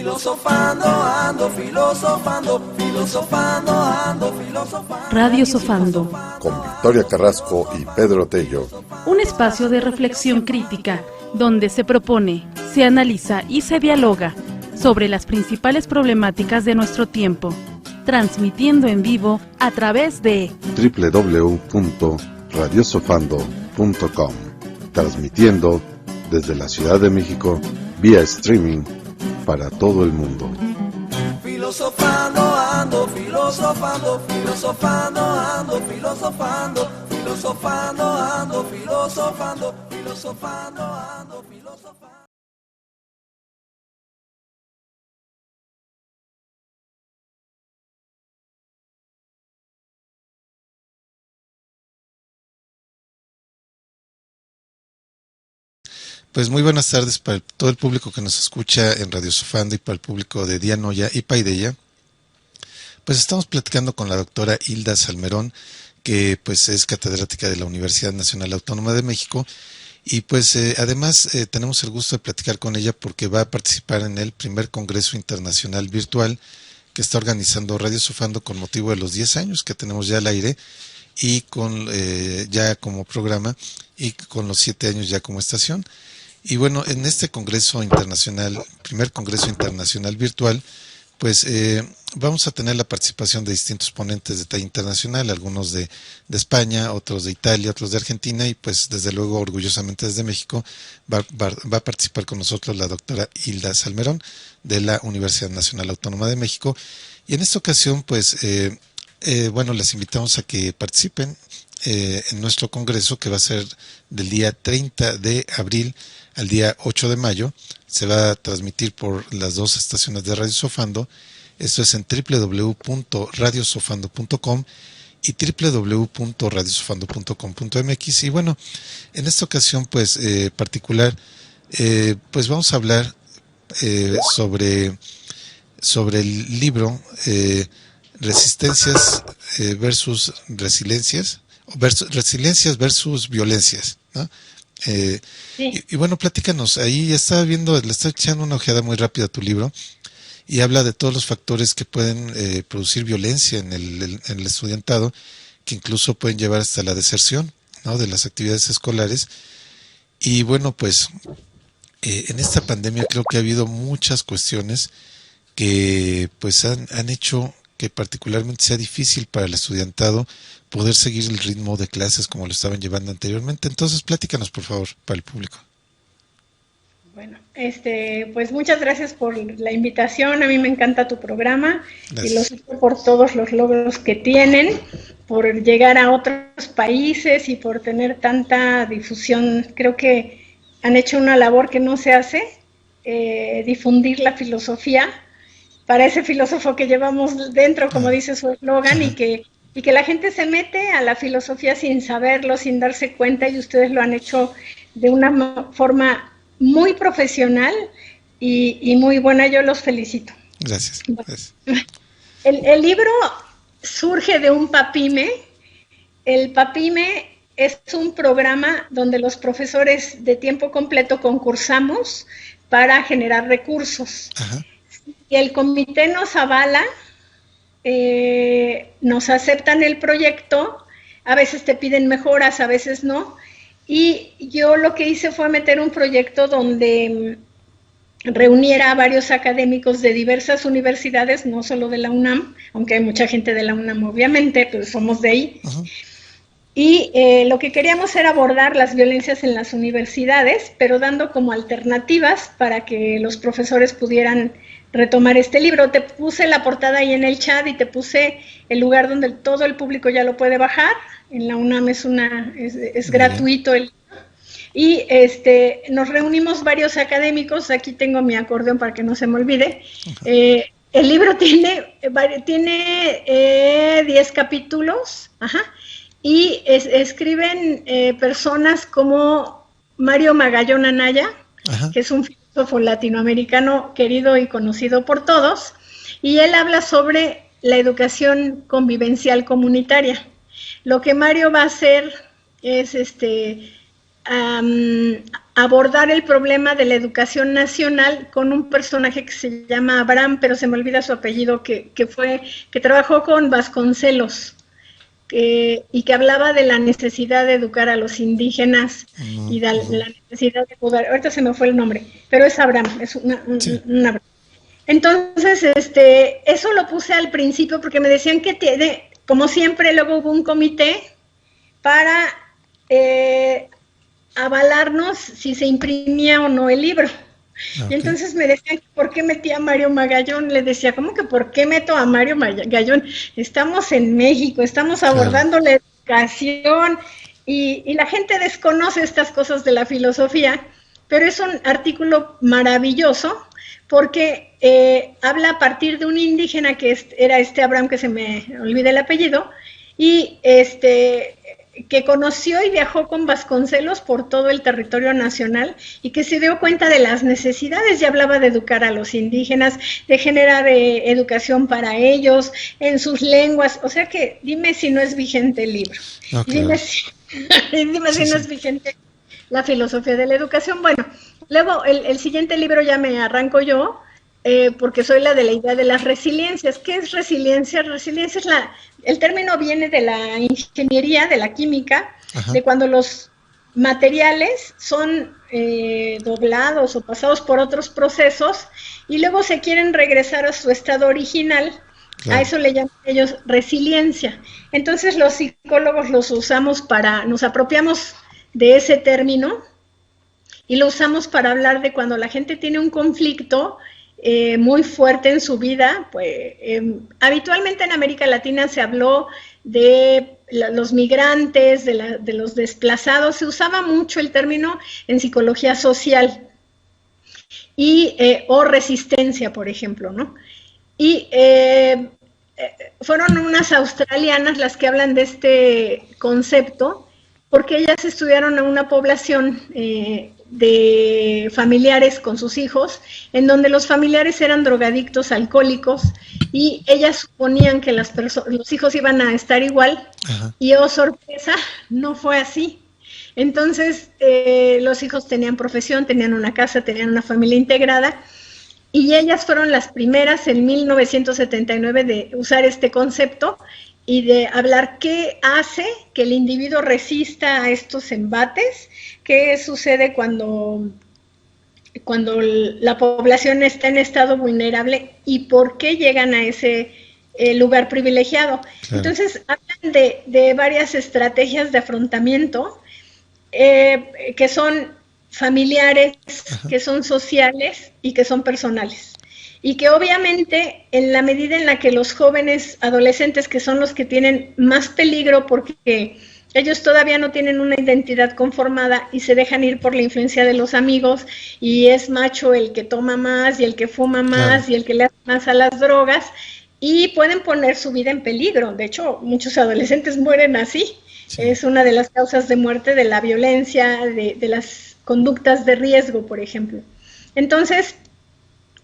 Filosofando, ando filosofando, filosofando, ando filosofando. Radio Sofando. Con Victoria Carrasco y Pedro Tello. Un espacio de reflexión crítica, donde se propone, se analiza y se dialoga sobre las principales problemáticas de nuestro tiempo, transmitiendo en vivo a través de www.radiosofando.com, transmitiendo desde la Ciudad de México vía streaming para todo el mundo. Filosofando, ando filosofando, filosofando, ando filosofando, filosofando, ando filosofando, filosofando, ando filosofando. Pues muy buenas tardes para todo el público que nos escucha en Radio Sofando y para el público de Dianoya y Paideia. Pues estamos platicando con la doctora Hilda Salmerón, que pues es catedrática de la Universidad Nacional Autónoma de México, y pues además tenemos el gusto de platicar con ella porque va a participar en el primer Congreso Internacional Virtual que está organizando Radio Sofando con motivo de los 10 años que tenemos ya al aire y con ya como programa y con los 7 años ya como estación. Y bueno, en este Congreso Internacional, primer Congreso Internacional Virtual, pues vamos a tener la participación de distintos ponentes de talla internacional, algunos de España, otros de Italia, otros de Argentina, y pues desde luego orgullosamente desde México va a participar con nosotros la doctora Hilda Salmerón de la Universidad Nacional Autónoma de México. Y en esta ocasión pues bueno, les invitamos a que participen en nuestro congreso, que va a ser del día 30 de abril al día 8 de mayo. Se va a transmitir por las dos estaciones de Radio Sofando. Esto es en www.radiosofando.com y www.radiosofando.com.mx. Y bueno, en esta ocasión pues particular, pues vamos a hablar sobre el libro Resistencias versus Resiliencias, Resiliencias versus Violencias, ¿no? Sí. Y bueno, platícanos, ahí estaba viendo, le estaba echando una ojeada muy rápida a tu libro y habla de todos los factores que pueden producir violencia en el estudiantado, que incluso pueden llevar hasta la deserción, ¿no?, de las actividades escolares. Y bueno, pues en esta pandemia creo que ha habido muchas cuestiones que pues han hecho que particularmente sea difícil para el estudiantado poder seguir el ritmo de clases como lo estaban llevando anteriormente. Entonces, platícanos, por favor, para el público. Bueno, pues muchas gracias por la invitación. A mí me encanta tu programa. Gracias. Y lo sé por todos los logros que tienen, por llegar a otros países y por tener tanta difusión. Creo que han hecho una labor que no se hace, difundir la filosofía para ese filósofo que llevamos dentro, como dice su eslogan, y que la gente se mete a la filosofía sin saberlo, sin darse cuenta, y ustedes lo han hecho de una forma muy profesional y muy buena. Yo los felicito. Gracias. Gracias. El libro surge de un PAPIME. El PAPIME es un programa donde los profesores de tiempo completo concursamos para generar recursos. Ajá. Y el comité nos avala, nos aceptan el proyecto, a veces te piden mejoras, a veces no, y yo lo que hice fue meter un proyecto donde reuniera a varios académicos de diversas universidades, no solo de la UNAM, aunque hay mucha gente de la UNAM obviamente, pero somos de ahí. Uh-huh. Y lo que queríamos era abordar las violencias en las universidades, pero dando como alternativas para que los profesores pudieran retomar este libro. Te puse la portada ahí en el chat y te puse el lugar donde todo el público ya lo puede bajar. En la UNAM es gratuito el libro. Y nos reunimos varios académicos. Aquí tengo mi acordeón para que no se me olvide. Uh-huh. El libro tiene 10 capítulos. Ajá. Y escriben personas como Mario Magallón Anaya, ajá, que es un filósofo latinoamericano querido y conocido por todos, y él habla sobre la educación convivencial comunitaria. Lo que Mario va a hacer es abordar el problema de la educación nacional con un personaje que se llama Abraham, pero se me olvida su apellido, que trabajó con Vasconcelos, y que hablaba de la necesidad de educar a los indígenas y de la necesidad de poder, ahorita se me fue el nombre, pero es Abraham, es una Entonces, eso lo puse al principio porque me decían que como siempre, luego hubo un comité para avalarnos si se imprimía o no el libro. Okay. Y entonces me decían, ¿por qué metí a Mario Magallón? Le decía, ¿cómo que por qué meto a Mario Magallón? Estamos en México, estamos abordando la educación y la gente desconoce estas cosas de la filosofía, pero es un artículo maravilloso porque habla a partir de un indígena que era Abraham, que se me olvida el apellido, y que conoció y viajó con Vasconcelos por todo el territorio nacional y que se dio cuenta de las necesidades y hablaba de educar a los indígenas, de generar educación para ellos en sus lenguas. O sea que dime si no es vigente el libro. Okay. Dime si no es vigente la filosofía de la educación. Bueno, luego el siguiente libro ya me arranco yo, porque soy la de la idea de las resiliencias. ¿Qué es resiliencia? Resiliencia es el término viene de la ingeniería, de la química, ajá, de cuando los materiales son doblados o pasados por otros procesos y luego se quieren regresar a su estado original. Claro. A eso le llaman ellos resiliencia. Entonces los psicólogos los usamos nos apropiamos de ese término y lo usamos para hablar de cuando la gente tiene un conflicto muy fuerte en su vida. Pues habitualmente en América Latina se habló de los migrantes, de los desplazados, se usaba mucho el término en psicología social y o resistencia, por ejemplo, ¿no? Y fueron unas australianas las que hablan de este concepto porque ellas estudiaron a una población de familiares con sus hijos, en donde los familiares eran drogadictos, alcohólicos, y ellas suponían que los hijos iban a estar igual, ajá, y oh sorpresa, no fue así. Entonces, los hijos tenían profesión, tenían una casa, tenían una familia integrada, y ellas fueron las primeras en 1979 de usar este concepto y de hablar qué hace que el individuo resista a estos embates, qué sucede cuando la población está en estado vulnerable y por qué llegan a ese lugar privilegiado. Claro. Entonces, hablan de varias estrategias de afrontamiento que son familiares, ajá, que son sociales y que son personales. Y que obviamente en la medida en la que los jóvenes adolescentes, que son los que tienen más peligro porque ellos todavía no tienen una identidad conformada y se dejan ir por la influencia de los amigos y es macho el que toma más y el que fuma más, claro, y el que le hace más a las drogas y pueden poner su vida en peligro. De hecho, muchos adolescentes mueren así. Sí. Es una de las causas de muerte de la violencia, de las conductas de riesgo, por ejemplo. Entonces,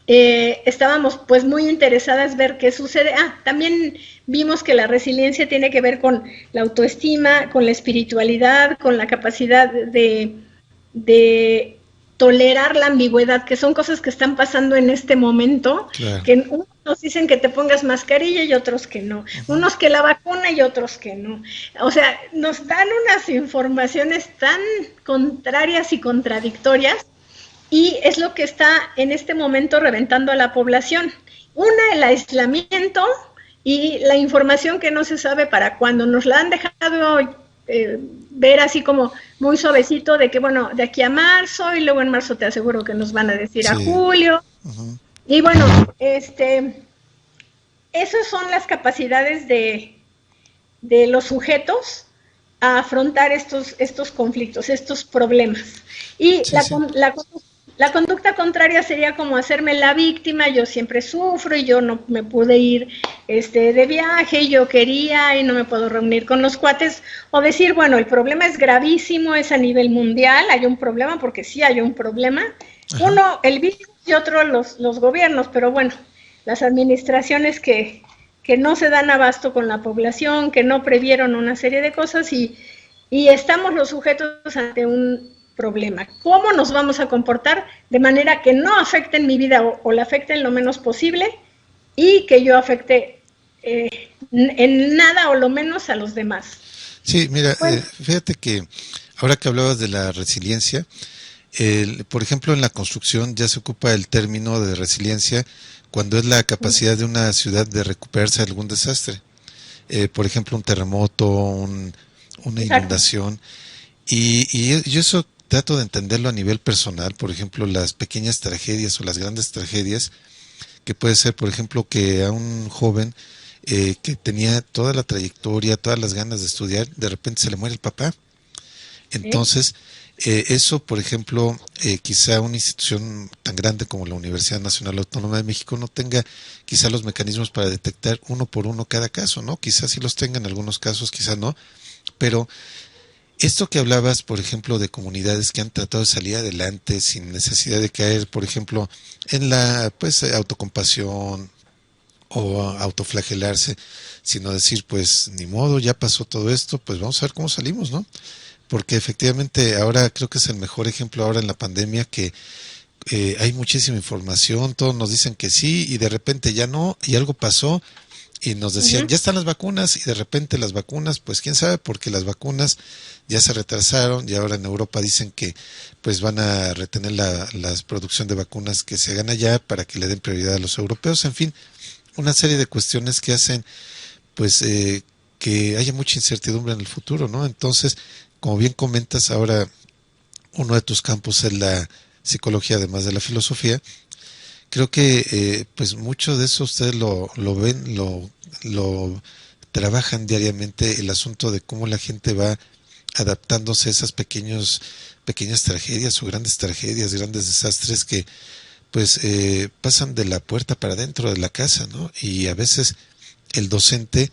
estábamos pues muy interesadas ver qué sucede. También vimos que la resiliencia tiene que ver con la autoestima, con la espiritualidad, con la capacidad de tolerar la ambigüedad, que son cosas que están pasando en este momento, claro, que unos nos dicen que te pongas mascarilla y otros que no, uh-huh, unos que la vacuna y otros que no. O sea, nos dan unas informaciones tan contrarias y contradictorias. Y es lo que está en este momento reventando a la población. Una, el aislamiento y la información que no se sabe para cuándo. Nos la han dejado ver así como muy suavecito de que, bueno, de aquí a marzo y luego en marzo te aseguro que nos van a decir, sí, a julio. Uh-huh. Y bueno, esas son las capacidades de los sujetos a afrontar estos conflictos, estos problemas. Y sí, la conducta contraria sería como hacerme la víctima, yo siempre sufro y yo no me pude ir de viaje y yo quería y no me puedo reunir con los cuates, o decir, bueno, el problema es gravísimo, es a nivel mundial, hay un problema, porque sí hay un problema, ajá, uno el virus y otro los gobiernos, pero bueno, las administraciones que no se dan abasto con la población, que no previeron una serie de cosas y estamos los sujetos ante un problema. ¿Cómo nos vamos a comportar de manera que no afecten mi vida o la afecten lo menos posible y que yo afecte en nada o lo menos a los demás? Sí, mira, Bueno. fíjate que ahora que hablabas de la resiliencia, por ejemplo, en la construcción ya se ocupa el término de resiliencia cuando es la capacidad de una ciudad de recuperarse de algún desastre. Por ejemplo, un terremoto, una Exacto. inundación. Y yo eso trato de entenderlo a nivel personal, por ejemplo, las pequeñas tragedias o las grandes tragedias, que puede ser, por ejemplo, que a un joven que tenía toda la trayectoria, todas las ganas de estudiar, de repente se le muere el papá. Entonces, eso, por ejemplo, quizá una institución tan grande como la Universidad Nacional Autónoma de México no tenga quizá los mecanismos para detectar uno por uno cada caso, ¿no? Quizás sí los tenga en algunos casos, quizá no, pero esto que hablabas, por ejemplo, de comunidades que han tratado de salir adelante sin necesidad de caer, por ejemplo, en la pues autocompasión o autoflagelarse, sino decir, pues ni modo, ya pasó todo esto, pues vamos a ver cómo salimos, ¿no? Porque efectivamente ahora creo que es el mejor ejemplo ahora en la pandemia que hay muchísima información, todos nos dicen que sí y de repente ya no, y algo pasó y nos decían, ya están las vacunas y de repente las vacunas, pues quién sabe, porque las vacunas ya se retrasaron y ahora en Europa dicen que pues van a retener la producción de vacunas que se hagan allá para que le den prioridad a los europeos, en fin, una serie de cuestiones que hacen pues que haya mucha incertidumbre en el futuro, ¿no? Entonces, como bien comentas, ahora uno de tus campos es la psicología, además de la filosofía. Creo que pues mucho de eso ustedes lo ven, lo trabajan diariamente, el asunto de cómo la gente va adaptándose a esas pequeñas tragedias o grandes tragedias, grandes desastres que pues pasan de la puerta para adentro de la casa, ¿no? Y a veces el docente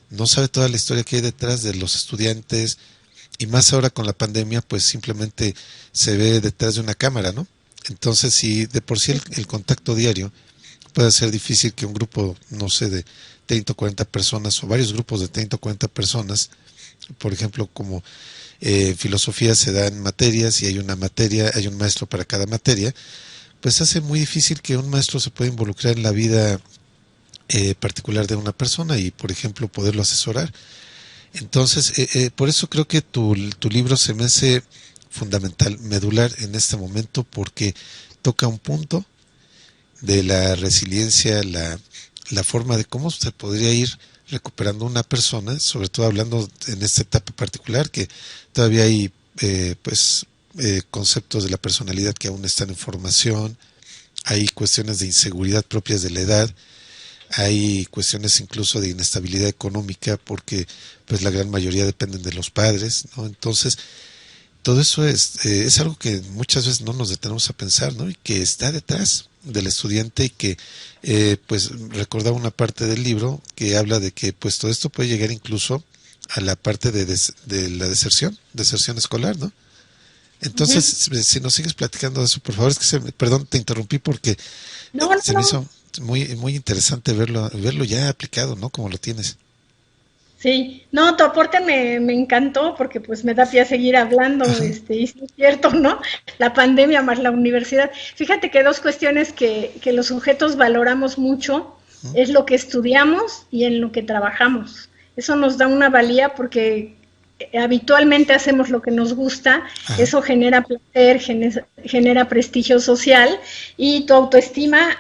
no sabe toda la historia que hay detrás de los estudiantes, y más ahora con la pandemia, pues simplemente se ve detrás de una cámara, ¿no? Entonces, si de por sí el contacto diario puede ser difícil que un grupo, no sé, de 30 o 40 personas, o varios grupos de 30 o 40 personas, por ejemplo, como filosofía se da en materias y hay una materia, hay un maestro para cada materia, pues hace muy difícil que un maestro se pueda involucrar en la vida particular de una persona y, por ejemplo, poderlo asesorar. Entonces, por eso creo que tu libro se me hace fundamental, medular en este momento, porque toca un punto de la resiliencia, la forma de cómo se podría ir recuperando una persona, sobre todo hablando en esta etapa particular, que todavía hay conceptos de la personalidad que aún están en formación, hay cuestiones de inseguridad propias de la edad, hay cuestiones incluso de inestabilidad económica porque pues la gran mayoría dependen de los padres, ¿no? Entonces todo eso es algo que muchas veces no nos detenemos a pensar, ¿no? Y que está detrás del estudiante y que pues recordaba una parte del libro que habla de que pues todo esto puede llegar incluso a la parte de la deserción escolar, ¿no? Entonces, si nos sigues platicando de eso, por favor, es que perdón, te interrumpí porque se me hizo muy, muy interesante verlo ya aplicado, ¿no? Como lo tienes. Sí, no, tu aporte me encantó porque pues me da pie a seguir hablando, y sí es cierto, ¿no? La pandemia más la universidad. Fíjate que dos cuestiones que los sujetos valoramos mucho es lo que estudiamos y en lo que trabajamos. Eso nos da una valía porque habitualmente hacemos lo que nos gusta, eso genera placer, genera prestigio social y tu autoestima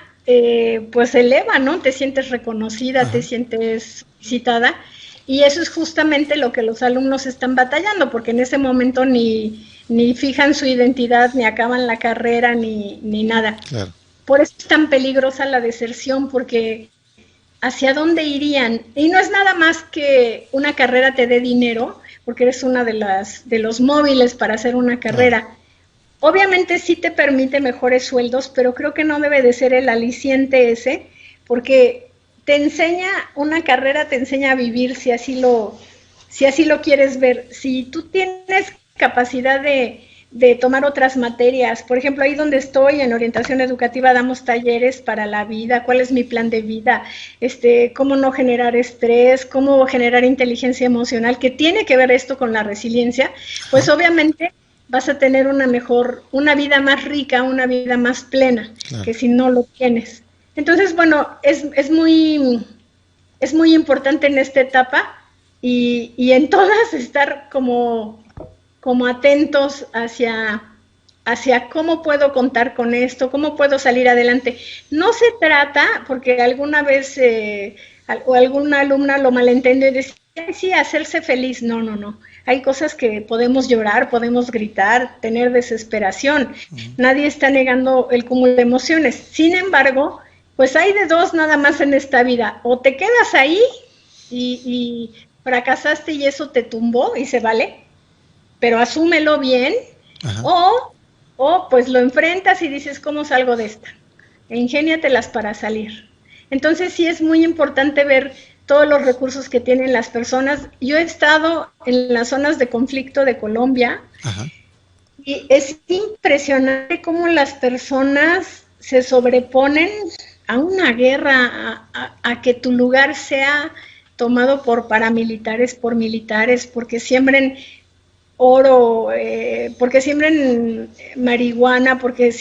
pues se eleva, ¿no? Te sientes reconocida, te sientes citada. Y eso es justamente lo que los alumnos están batallando, porque en ese momento ni fijan su identidad, ni acaban la carrera, ni nada. Claro. Por eso es tan peligrosa la deserción, porque ¿hacia dónde irían? Y no es nada más que una carrera te dé dinero, porque eres una de los móviles para hacer una carrera. Claro. Obviamente sí te permite mejores sueldos, pero creo que no debe de ser el aliciente ese, porque te enseña, una carrera te enseña a vivir si así lo quieres ver. Si tú tienes capacidad de tomar otras materias, por ejemplo, ahí donde estoy en orientación educativa damos talleres para la vida, cuál es mi plan de vida, cómo no generar estrés, cómo generar inteligencia emocional, que tiene que ver esto con la resiliencia, pues obviamente vas a tener una vida más rica, una vida más plena, Claro. que si no lo tienes. Entonces, bueno, es muy importante en esta etapa y en todas estar como atentos hacia cómo puedo contar con esto, cómo puedo salir adelante. No se trata, porque alguna vez o alguna alumna lo malentendió y decía, sí, hacerse feliz. No. Hay cosas que podemos llorar, podemos gritar, tener desesperación. Nadie está negando el cúmulo de emociones. Sin embargo, pues hay de dos nada más en esta vida. O te quedas ahí y fracasaste y eso te tumbó y se vale, pero asúmelo bien. Ajá. O pues lo enfrentas y dices, ¿cómo salgo de esta? Ingéniatelas para salir. Entonces sí es muy importante ver todos los recursos que tienen las personas. Yo he estado en las zonas de conflicto de Colombia. Ajá. Y es impresionante cómo las personas se sobreponen a una guerra, a que tu lugar sea tomado por paramilitares, por militares, porque siembren oro, porque siembren marihuana, porque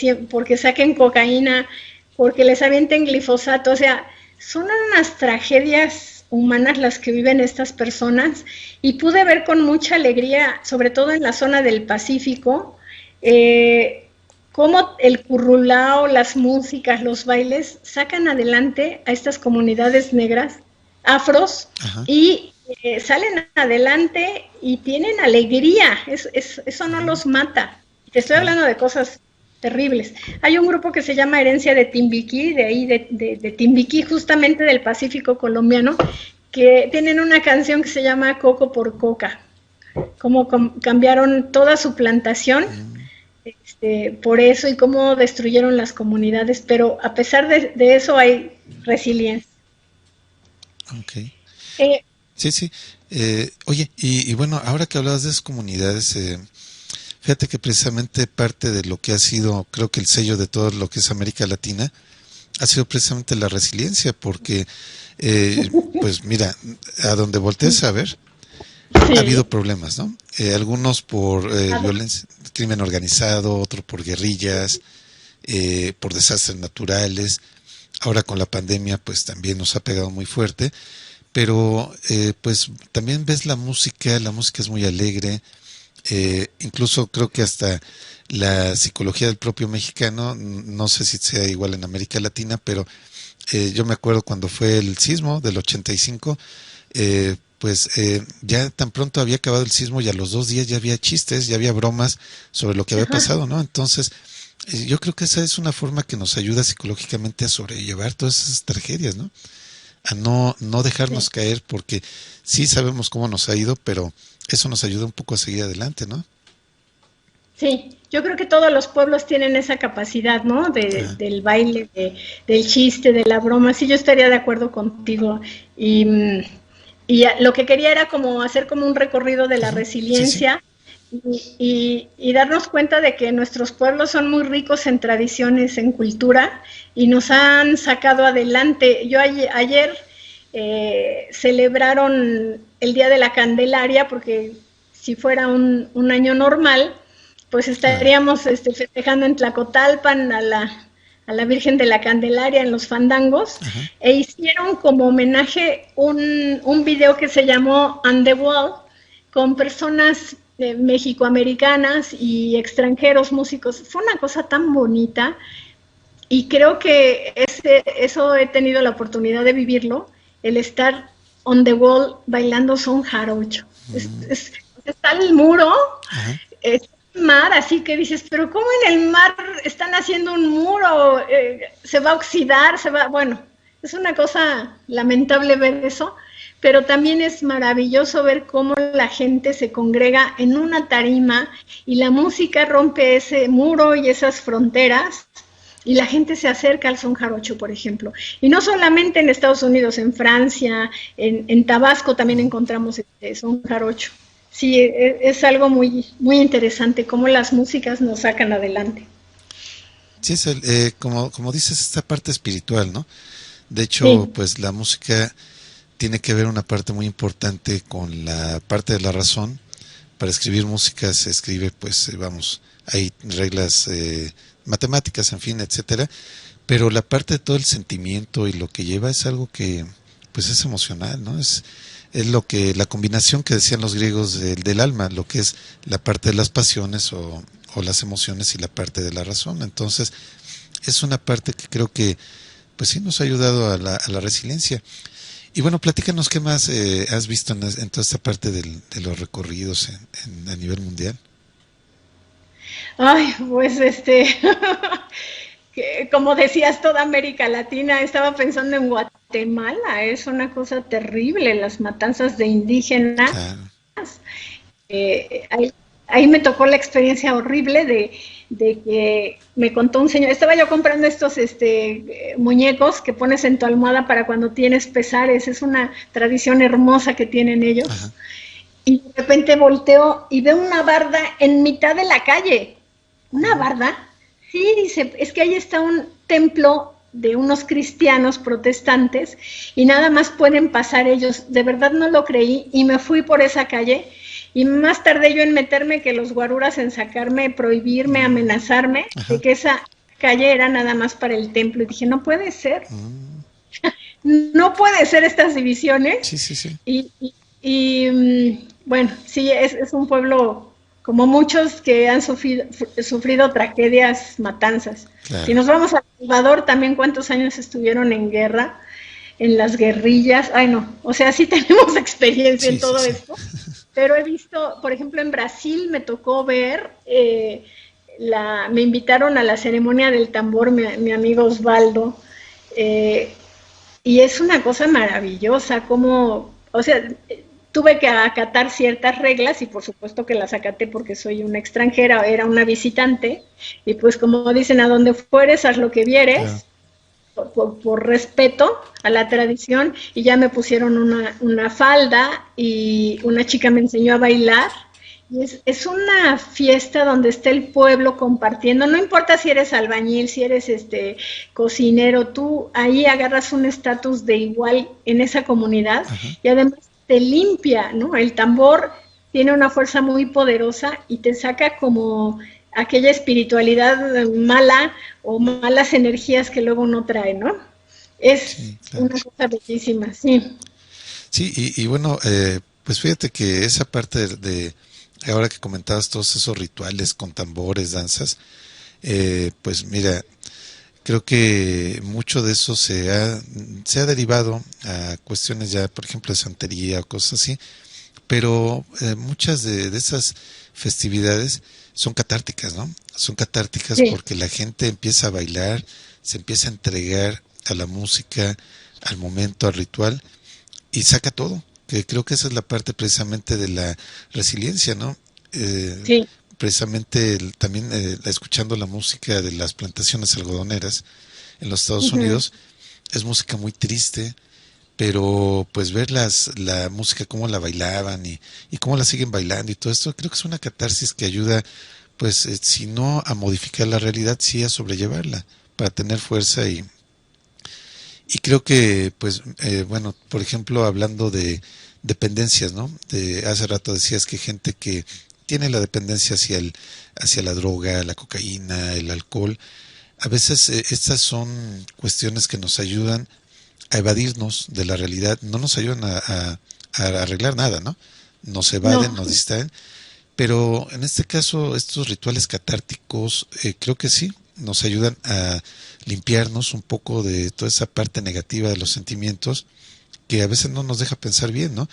saquen cocaína, porque les avienten glifosato. O sea, son unas tragedias humanas las que viven estas personas, y pude ver con mucha alegría, sobre todo en la zona del Pacífico, cómo el currulao, las músicas, los bailes sacan adelante a estas comunidades negras, afros, Ajá. y salen adelante y tienen alegría. Eso no los mata. Te estoy hablando de cosas terribles. Hay un grupo que se llama Herencia de Timbiquí, de ahí de Timbiquí, justamente del Pacífico colombiano, que tienen una canción que se llama Coco por Coca, cómo cambiaron toda su plantación por eso, y cómo destruyeron las comunidades, pero a pesar de eso hay resiliencia. Okay. Sí. Oye, y bueno, ahora que hablabas de esas comunidades, fíjate que precisamente parte de lo que ha sido, creo que el sello de todo lo que es América Latina, ha sido precisamente la resiliencia, porque, pues mira, a donde voltees a ver, ha habido problemas, ¿no? Algunos por violencia, crimen organizado, otros por guerrillas, por desastres naturales. Ahora con la pandemia, pues también nos ha pegado muy fuerte. Pero pues también ves la música es muy alegre, incluso creo que hasta la psicología del propio mexicano, no sé si sea igual en América Latina, pero yo me acuerdo cuando fue el sismo del 85, pues ya tan pronto había acabado el sismo y a los 2 días ya había chistes, ya había bromas sobre lo que había pasado, ¿no? Entonces yo creo que esa es una forma que nos ayuda psicológicamente a sobrellevar todas esas tragedias, ¿no? A no dejarnos caer, porque sí sabemos cómo nos ha ido, pero eso nos ayuda un poco a seguir adelante, ¿no? Sí, yo creo que todos los pueblos tienen esa capacidad, ¿no? Del baile, del chiste, de la broma. Sí, yo estaría de acuerdo contigo. Y lo que quería era como hacer como un recorrido de la resiliencia. Sí. Y darnos cuenta de que nuestros pueblos son muy ricos en tradiciones, en cultura, y nos han sacado adelante. Yo ayer celebraron el Día de la Candelaria, porque si fuera un año normal, pues estaríamos festejando en Tlacotalpan a la Virgen de la Candelaria en los fandangos. Ajá. E hicieron como homenaje un video que se llamó On the Wall, con personas mexicoamericanas y extranjeros músicos. Fue una cosa tan bonita, y creo que eso he tenido la oportunidad de vivirlo, el estar on the wall bailando son jarocho. Está el muro, es mar, así que dices, pero ¿cómo en el mar están haciendo un muro? Se va a oxidar, bueno, es una cosa lamentable ver eso, pero también es maravilloso ver cómo la gente se congrega en una tarima y la música rompe ese muro y esas fronteras, y la gente se acerca al son jarocho, por ejemplo. Y no solamente en Estados Unidos, en Francia, en Tabasco también encontramos son jarocho. Sí, es algo muy, muy interesante cómo las músicas nos sacan adelante. Sí, es como dices, esta parte espiritual, ¿no? De hecho, pues la música tiene que ver una parte muy importante con la parte de la razón, para escribir música se escribe, pues vamos, hay reglas matemáticas, en fin, etcétera, pero la parte de todo el sentimiento y lo que lleva es algo que pues es emocional, ¿no? Es lo que, la combinación que decían los griegos del alma, lo que es la parte de las pasiones o las emociones y la parte de la razón. Entonces, es una parte que creo que pues sí nos ha ayudado a la resiliencia. Y bueno, platícanos qué más has visto en toda esta parte de los recorridos a nivel mundial. Ay, pues que, como decías, toda América Latina, estaba pensando en Guatemala, es una cosa terrible, las matanzas de indígenas. Claro. Ahí me tocó la experiencia horrible de que me contó un señor, estaba yo comprando estos muñecos que pones en tu almohada para cuando tienes pesares, es una tradición hermosa que tienen ellos. Ajá. Y de repente volteo y veo una barda en mitad de la calle. ¿Una barda? Sí, dice, es que ahí está un templo de unos cristianos protestantes y nada más pueden pasar ellos. De verdad no lo creí y me fui por esa calle y más tardé yo en meterme que los guaruras en sacarme, prohibirme, amenazarme. Ajá. De que esa calle era nada más para el templo. Y dije, no puede ser. No puede ser estas divisiones. Sí, sí, sí. Y bueno, sí, es un pueblo como muchos que han sufrido tragedias, matanzas. Claro. Si nos vamos a El Salvador, también cuántos años estuvieron en guerra, en las guerrillas. Ay, no, o sea, sí tenemos experiencia en todo esto. Pero he visto, por ejemplo, en Brasil me tocó ver, me invitaron a la ceremonia del tambor, mi amigo Osvaldo, y es una cosa maravillosa, como, o sea, tuve que acatar ciertas reglas y por supuesto que las acaté porque soy una extranjera, era una visitante, y pues como dicen, a donde fueres, haz lo que vieres, por respeto a la tradición, y ya me pusieron una falda y una chica me enseñó a bailar. Y es una fiesta donde está el pueblo compartiendo, no importa si eres albañil, si eres cocinero, tú ahí agarras un estatus de igual en esa comunidad. Ajá. Y además te limpia, ¿no? El tambor tiene una fuerza muy poderosa y te saca como aquella espiritualidad mala o malas energías que luego uno trae, ¿no? Es sí, claro. Una cosa bellísima, sí. Sí, y bueno, pues fíjate que esa parte de ahora que comentabas todos esos rituales con tambores, danzas, pues mira, creo que mucho de eso se ha derivado a cuestiones ya, por ejemplo, de santería o cosas así, pero muchas de esas festividades son catárticas, ¿no? Son catárticas sí. Porque la gente empieza a bailar, se empieza a entregar a la música, al momento, al ritual, y saca todo, que creo que esa es la parte precisamente de la resiliencia, ¿no? Sí. Precisamente también escuchando la música de las plantaciones algodoneras en los Estados Unidos, es música muy triste, pero pues ver la música, cómo la bailaban y cómo la siguen bailando y todo esto, creo que es una catarsis que ayuda, pues si no a modificar la realidad, sí a sobrellevarla, para tener fuerza y creo que, pues, bueno, por ejemplo, hablando de dependencias, ¿no? Hace rato decías que gente que tiene la dependencia hacia la droga, la cocaína, el alcohol, a veces estas son cuestiones que nos ayudan a evadirnos de la realidad, no nos ayudan a arreglar nada, ¿no? Nos evaden, nos distraen, pero en este caso estos rituales catárticos creo que sí, nos ayudan a limpiarnos un poco de toda esa parte negativa de los sentimientos que a veces no nos deja pensar bien, ¿no?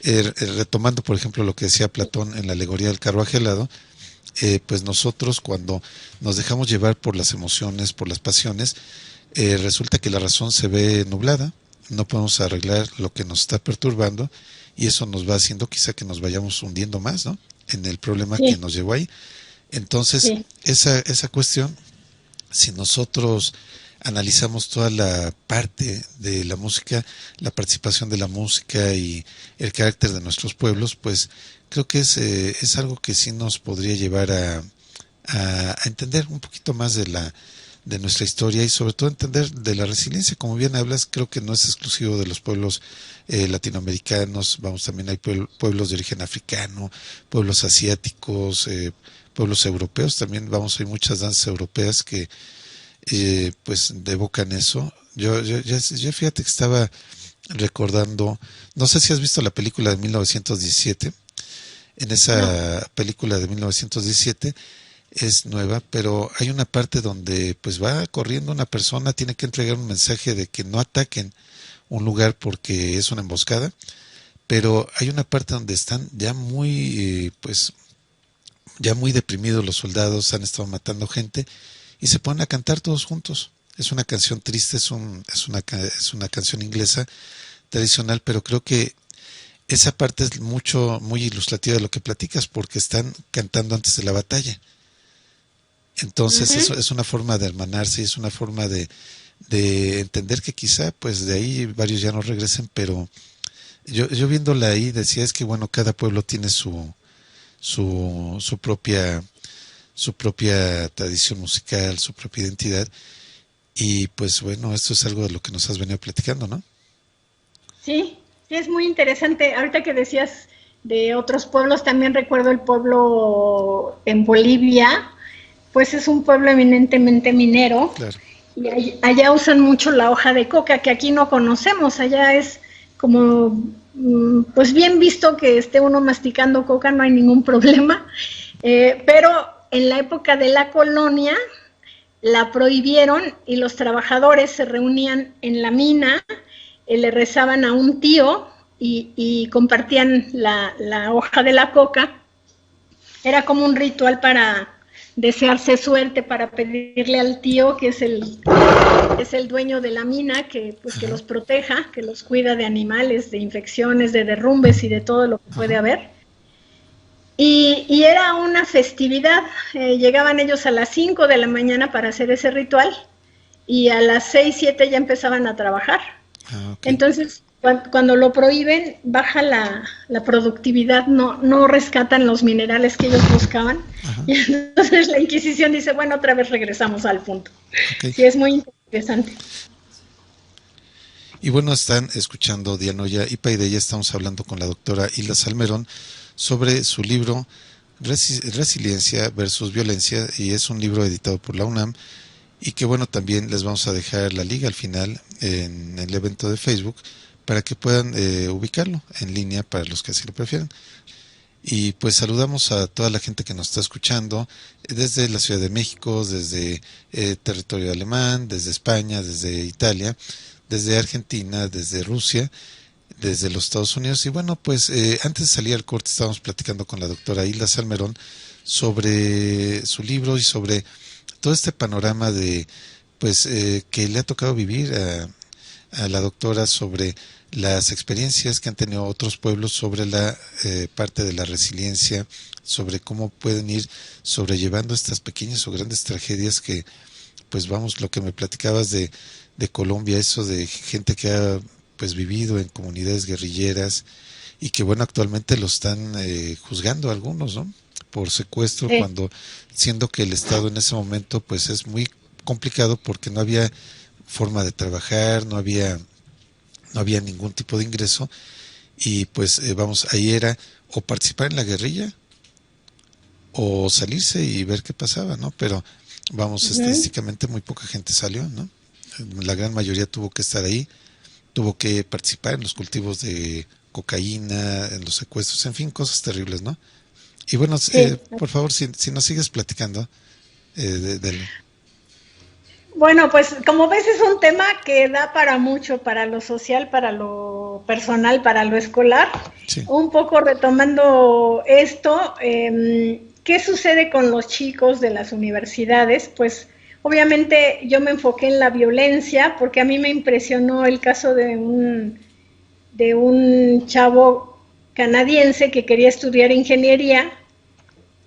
Retomando, por ejemplo, lo que decía Platón en la alegoría del carruaje helado, pues nosotros cuando nos dejamos llevar por las emociones, por las pasiones, resulta que la razón se ve nublada, no podemos arreglar lo que nos está perturbando y eso nos va haciendo quizá que nos vayamos hundiendo más, ¿no? En el problema que nos llevó ahí. Entonces, esa cuestión, si nosotros analizamos toda la parte de la música, la participación de la música y el carácter de nuestros pueblos, pues creo que es algo que sí nos podría llevar a entender un poquito más de de nuestra historia y sobre todo entender de la resiliencia. Como bien hablas, creo que no es exclusivo de los pueblos latinoamericanos, vamos, también hay pueblos de origen africano, pueblos asiáticos, pueblos europeos, también vamos, hay muchas danzas europeas que pues evocan eso. Yo fíjate que estaba recordando, no sé si has visto la película de 1917. En esa película de 1917 es nueva, pero hay una parte donde pues va corriendo una persona, tiene que entregar un mensaje de que no ataquen un lugar porque es una emboscada, pero hay una parte donde están ya muy ya muy deprimidos los soldados, han estado matando gente y se ponen a cantar todos juntos. Es una canción triste, es una canción inglesa tradicional, pero creo que esa parte es muy ilustrativa de lo que platicas, porque están cantando antes de la batalla. Entonces eso es una forma de hermanarse y es una forma de entender que quizá pues de ahí varios ya no regresen, pero yo viéndola ahí decía, es que bueno, cada pueblo tiene su propia tradición musical, su propia identidad, y pues bueno, esto es algo de lo que nos has venido platicando, ¿no? Sí, sí, es muy interesante. Ahorita que decías de otros pueblos, también recuerdo el pueblo en Bolivia, pues es un pueblo eminentemente minero. Claro. Y allá usan mucho la hoja de coca, que aquí no conocemos. Allá es como, pues bien visto que esté uno masticando coca, no hay ningún problema. Pero en la época de la colonia la prohibieron y los trabajadores se reunían en la mina, le rezaban a un tío y compartían la hoja de la coca. Era como un ritual para desearse suerte, para pedirle al tío, que es el dueño de la mina, que pues que los proteja, que los cuida de animales, de infecciones, de derrumbes y de todo lo que puede haber. Y era una festividad. Llegaban ellos a las 5 de la mañana para hacer ese ritual y a las 6, 7 ya empezaban a trabajar. Okay. Entonces, cuando lo prohíben, baja la productividad, no rescatan los minerales que ellos buscaban. Y entonces la Inquisición dice, bueno, otra vez regresamos al punto. Okay. Sí, es muy interesante. Y bueno, están escuchando Dianoya y Paideia, estamos hablando con la doctora Hilda Salmerón sobre su libro Resiliencia versus Violencia, y es un libro editado por la UNAM, y que bueno, también les vamos a dejar la liga al final en el evento de Facebook para que puedan ubicarlo en línea para los que así lo prefieran. Y pues saludamos a toda la gente que nos está escuchando desde la Ciudad de México, desde territorio alemán, desde España, desde Italia, desde Argentina, desde Rusia, desde los Estados Unidos. Y bueno, pues antes de salir al corte estábamos platicando con la doctora Hilda Salmerón sobre su libro y sobre todo este panorama de pues que le ha tocado vivir a la doctora, sobre las experiencias que han tenido otros pueblos, sobre la parte de la resiliencia, sobre cómo pueden ir sobrellevando estas pequeñas o grandes tragedias que, pues vamos, lo que me platicabas de Colombia, eso de gente que ha pues vivido en comunidades guerrilleras y que bueno, actualmente lo están juzgando algunos, ¿no? Por secuestro, cuando siendo que el Estado en ese momento pues es muy complicado porque no había forma de trabajar, no había ningún tipo de ingreso, y pues vamos, ahí era o participar en la guerrilla o salirse y ver qué pasaba, ¿no? Pero vamos, estadísticamente muy poca gente salió, ¿no? La gran mayoría tuvo que estar ahí, tuvo que participar en los cultivos de cocaína, en los secuestros, en fin, cosas terribles, ¿no? Y bueno, por favor, si nos sigues platicando del... Bueno, pues como ves es un tema que da para mucho, para lo social, para lo personal, para lo escolar. Sí. Un poco retomando esto, ¿qué sucede con los chicos de las universidades? Pues obviamente yo me enfoqué en la violencia porque a mí me impresionó el caso de un chavo canadiense que quería estudiar ingeniería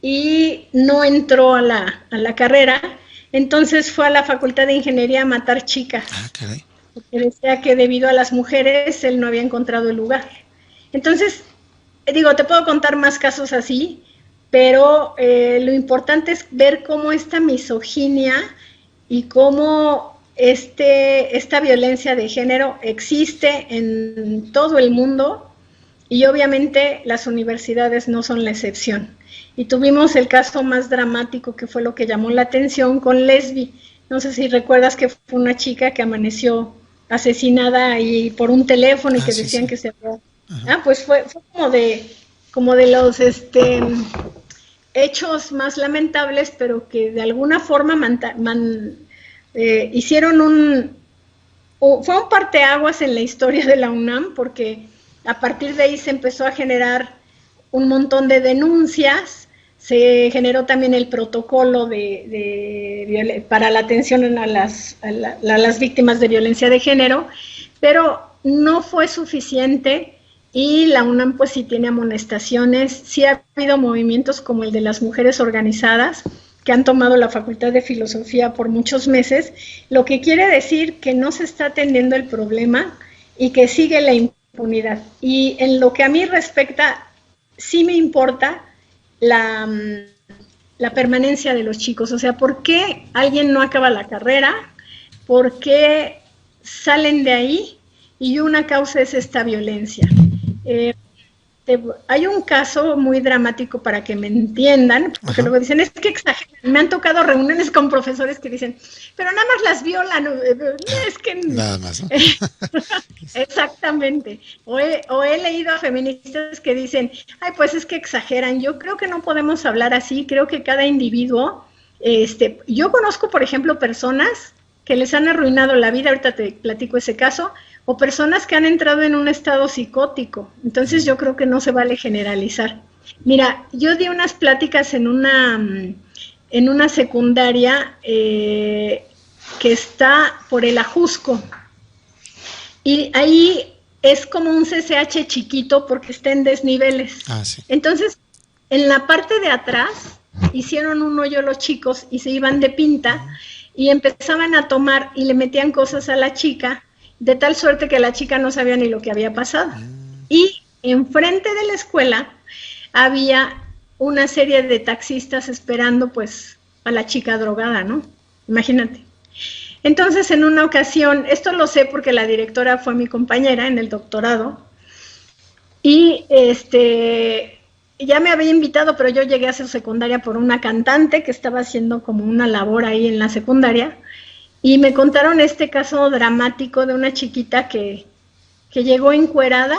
y no entró a la carrera. Entonces fue a la Facultad de Ingeniería a matar chicas. Ah, caray. Porque decía que debido a las mujeres él no había encontrado el lugar. Entonces, digo, te puedo contar más casos así, pero lo importante es ver cómo esta misoginia y cómo esta violencia de género existe en todo el mundo y obviamente las universidades no son la excepción. Y tuvimos el caso más dramático que fue lo que llamó la atención con Lesbi. No sé si recuerdas que fue una chica que amaneció asesinada ahí por un teléfono y que decían sí. Que se había... pues fue como de los hechos más lamentables, pero que de alguna forma hicieron fue un parteaguas en la historia de la UNAM, porque a partir de ahí se empezó a generar un montón de denuncias, se generó también el protocolo para la atención a las víctimas de violencia de género, pero no fue suficiente. Y la UNAM pues sí tiene amonestaciones, sí ha habido movimientos como el de las mujeres organizadas que han tomado la Facultad de Filosofía por muchos meses, lo que quiere decir que no se está atendiendo el problema y que sigue la impunidad. Y en lo que a mí respecta, sí me importa la permanencia de los chicos, o sea, ¿por qué alguien no acaba la carrera? ¿Por qué salen de ahí? Y una causa es esta violencia. Hay un caso muy dramático para que me entiendan, porque luego dicen, es que exageran. Me han tocado reuniones con profesores que dicen, pero nada más las violan, es que... Nada más, ¿no? Exactamente. O he leído a feministas que dicen, ay, pues es que exageran. Yo creo que no podemos hablar así, creo que cada individuo... yo conozco, por ejemplo, personas que les han arruinado la vida, ahorita te platico ese caso, o personas que han entrado en un estado psicótico. Entonces yo creo que no se vale generalizar. Mira, yo di unas pláticas en una secundaria que está por el Ajusco, y ahí es como un CCH chiquito porque está en desniveles. Sí. Entonces, en la parte de atrás hicieron un hoyo los chicos y se iban de pinta y empezaban a tomar y le metían cosas a la chica, de tal suerte que la chica no sabía ni lo que había pasado. Y enfrente de la escuela había una serie de taxistas esperando pues a la chica drogada, ¿no? Imagínate. Entonces en una ocasión, esto lo sé porque la directora fue mi compañera en el doctorado, y ya me había invitado, pero yo llegué a su secundaria por una cantante que estaba haciendo como una labor ahí en la secundaria, y me contaron este caso dramático de una chiquita que llegó encuerada